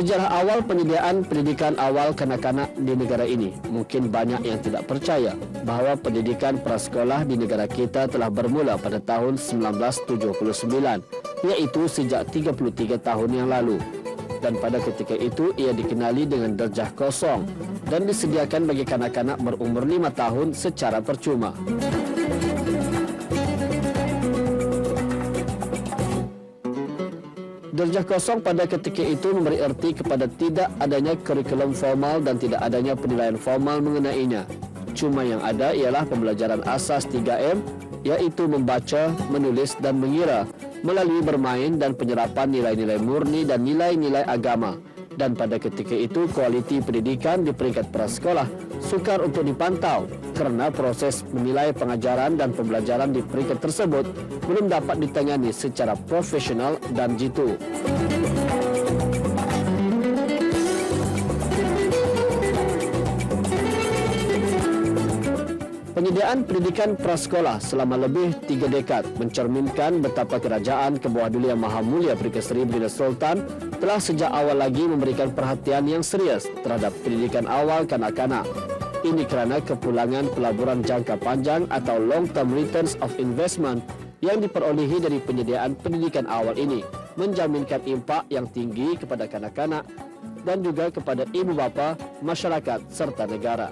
Sejarah awal penyediaan pendidikan awal kanak-kanak di negara ini, mungkin banyak yang tidak percaya bahawa pendidikan prasekolah di negara kita telah bermula pada tahun 1979, iaitu sejak 33 tahun yang lalu. Dan pada ketika itu ia dikenali dengan darjah kosong dan disediakan bagi kanak-kanak berumur 5 tahun secara percuma. Darjah kosong pada ketika itu memberi erti kepada tidak adanya kurikulum formal dan tidak adanya penilaian formal mengenainya. Cuma yang ada ialah pembelajaran asas 3M, iaitu membaca, menulis dan mengira melalui bermain dan penyerapan nilai-nilai murni dan nilai-nilai agama. Dan pada ketika itu kualiti pendidikan di peringkat prasekolah sukar untuk dipantau kerana proses menilai pengajaran dan pembelajaran di peringkat tersebut belum dapat ditangani secara profesional dan jitu. Penyediaan pendidikan prasekolah selama lebih 3 dekad mencerminkan betapa kerajaan ke bawah duli Yang Maha Mulia Perdana Seri Brunei Sultan telah sejak awal lagi memberikan perhatian yang serius terhadap pendidikan awal kanak-kanak. Ini kerana kepulangan pelaburan jangka panjang atau long term returns of investment yang diperolehi dari penyediaan pendidikan awal ini menjaminkan impak yang tinggi kepada kanak-kanak dan juga kepada ibu bapa, masyarakat serta negara.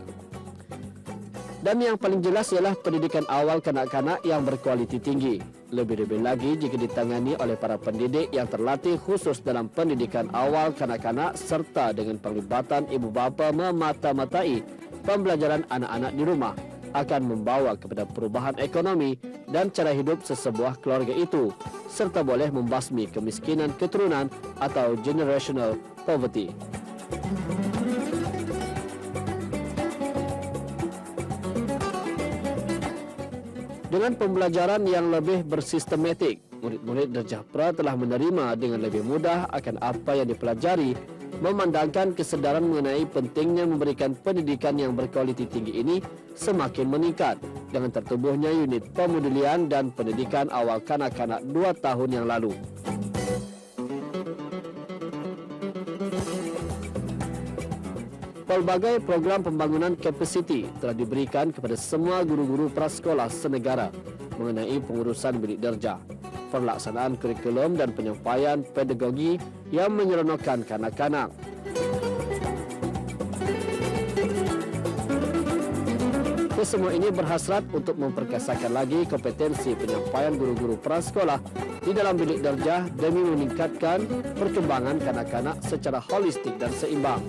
Dan yang paling jelas ialah pendidikan awal kanak-kanak yang berkualiti tinggi. Lebih-lebih lagi jika ditangani oleh para pendidik yang terlatih khusus dalam pendidikan awal kanak-kanak serta dengan penglibatan ibu bapa memata-matai pembelajaran anak-anak di rumah akan membawa kepada perubahan ekonomi dan cara hidup sesebuah keluarga itu serta boleh membasmi kemiskinan keturunan atau generational poverty. Dengan pembelajaran yang lebih bersistematik, murid-murid darjah pra telah menerima dengan lebih mudah akan apa yang dipelajari, memandangkan kesedaran mengenai pentingnya memberikan pendidikan yang berkualiti tinggi ini semakin meningkat dengan tertubuhnya unit pemodelan dan pendidikan awal kanak-kanak 2 tahun yang lalu. Pelbagai program pembangunan kapasiti telah diberikan kepada semua guru-guru prasekolah senegara mengenai pengurusan bidik darjah, pelaksanaan kurikulum dan penyampaian pedagogi yang menyeronokkan kanak-kanak. Kesemua ini berhasrat untuk memperkasakan lagi kompetensi penyampaian guru-guru prasekolah di dalam bidik darjah demi meningkatkan perkembangan kanak-kanak secara holistik dan seimbang.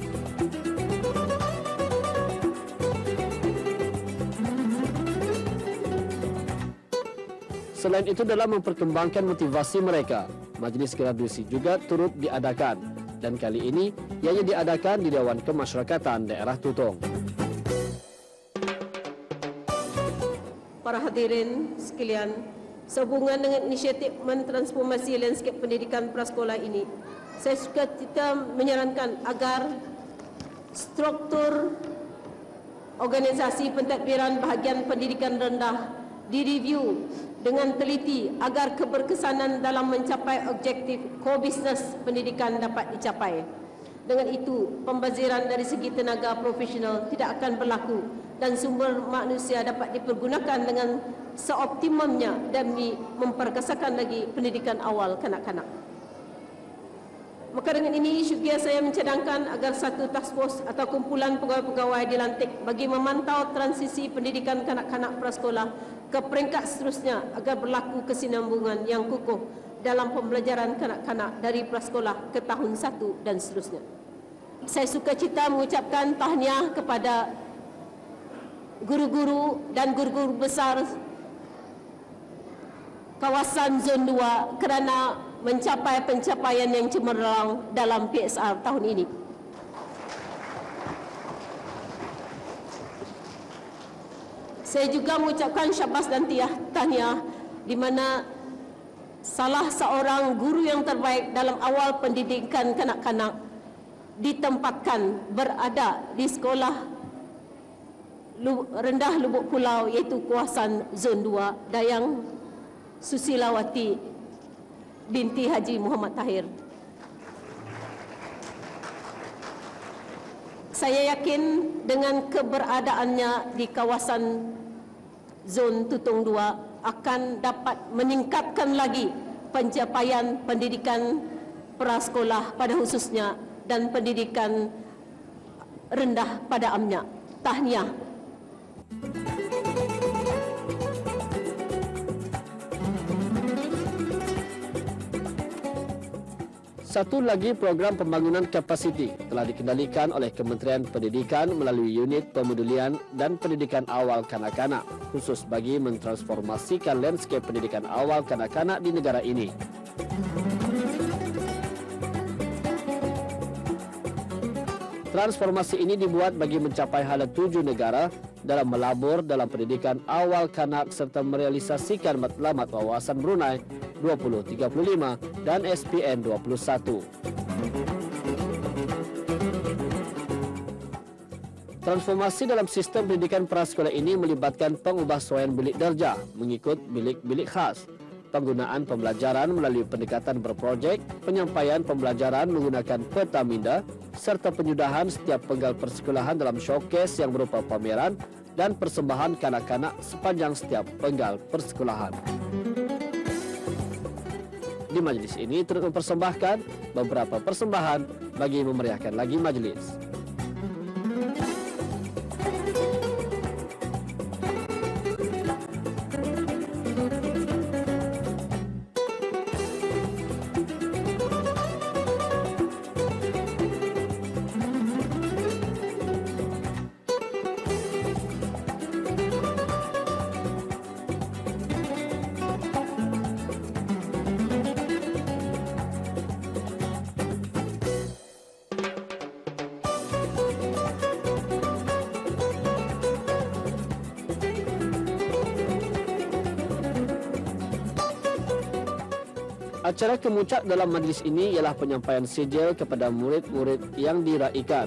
Selain itu, dalam memperkembangkan motivasi mereka, majlis graduasi juga turut diadakan dan kali ini ianya diadakan di Dewan Kemasyarakatan Daerah Tutong. Para hadirin sekalian, sehubungan dengan inisiatif mentransformasi landscape pendidikan prasekolah ini, saya suka kita menyarankan agar struktur organisasi pentadbiran bahagian pendidikan rendah direview dengan teliti agar keberkesanan dalam mencapai objektif core business pendidikan dapat dicapai. Dengan itu, pembaziran dari segi tenaga profesional tidak akan berlaku dan sumber manusia dapat dipergunakan dengan seoptimumnya demi memperkasakan lagi pendidikan awal kanak-kanak. Maka dengan ini juga saya mencadangkan agar satu task force atau kumpulan pegawai-pegawai dilantik bagi memantau transisi pendidikan kanak-kanak prasekolah ke peringkat seterusnya agar berlaku kesinambungan yang kukuh dalam pembelajaran kanak-kanak dari prasekolah ke tahun 1 dan seterusnya. Saya suka cita mengucapkan tahniah kepada guru-guru dan guru-guru besar kawasan Zon 2 kerana mencapai pencapaian yang cemerlang dalam PSR tahun ini. Saya juga mengucapkan syabas dan tahniah di mana salah seorang guru yang terbaik dalam awal pendidikan kanak-kanak ditempatkan berada di sekolah rendah Lubuk Pulau iaitu kawasan Zon 2, Dayang Susilawati binti Haji Muhammad Tahir. Saya yakin dengan keberadaannya di kawasan zon Tutong 2 akan dapat meningkatkan lagi pencapaian pendidikan prasekolah pada khususnya dan pendidikan rendah pada amnya. Tahniah. Satu lagi program pembangunan kapasiti telah dikendalikan oleh Kementerian Pendidikan melalui unit pemodulian dan pendidikan awal kanak-kanak, khusus bagi mentransformasikan landscape pendidikan awal kanak-kanak di negara ini. Transformasi ini dibuat bagi mencapai hala 7 negara dalam melabur dalam pendidikan awal kanak serta merealisasikan matlamat wawasan Brunei 2035 dan SPN 21. Transformasi dalam sistem pendidikan prasekolah ini melibatkan pengubahsuaian bilik darjah mengikut bilik-bilik khas, penggunaan pembelajaran melalui pendekatan berprojek, penyampaian pembelajaran menggunakan peta minda, serta penyudahan setiap penggal persekolahan dalam showcase yang berupa pameran dan persembahan kanak-kanak sepanjang setiap penggal persekolahan. Di majlis ini turut mempersembahkan beberapa persembahan bagi memeriahkan lagi majlis. Acara kemuncak dalam majlis ini ialah penyampaian sijil kepada murid-murid yang diraikan.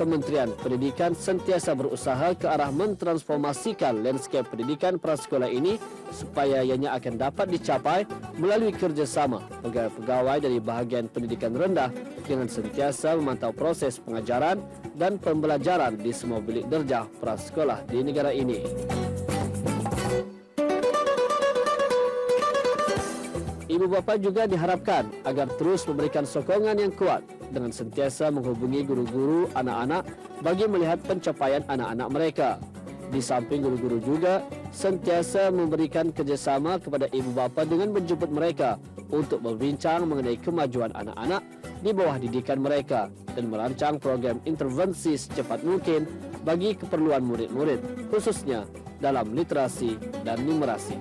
Kementerian Pendidikan sentiasa berusaha ke arah mentransformasikan landscape pendidikan prasekolah ini supaya ianya akan dapat dicapai melalui kerjasama pegawai-pegawai dari bahagian pendidikan rendah dengan sentiasa memantau proses pengajaran dan pembelajaran di semua bilik darjah prasekolah di negara ini. Ibu bapa juga diharapkan agar terus memberikan sokongan yang kuat dengan sentiasa menghubungi guru-guru anak-anak bagi melihat pencapaian anak-anak mereka. Di samping guru-guru juga sentiasa memberikan kerjasama kepada ibu bapa dengan menjemput mereka untuk berbincang mengenai kemajuan anak-anak di bawah didikan mereka dan merancang program intervensi secepat mungkin bagi keperluan murid-murid, khususnya dalam literasi dan numerasi.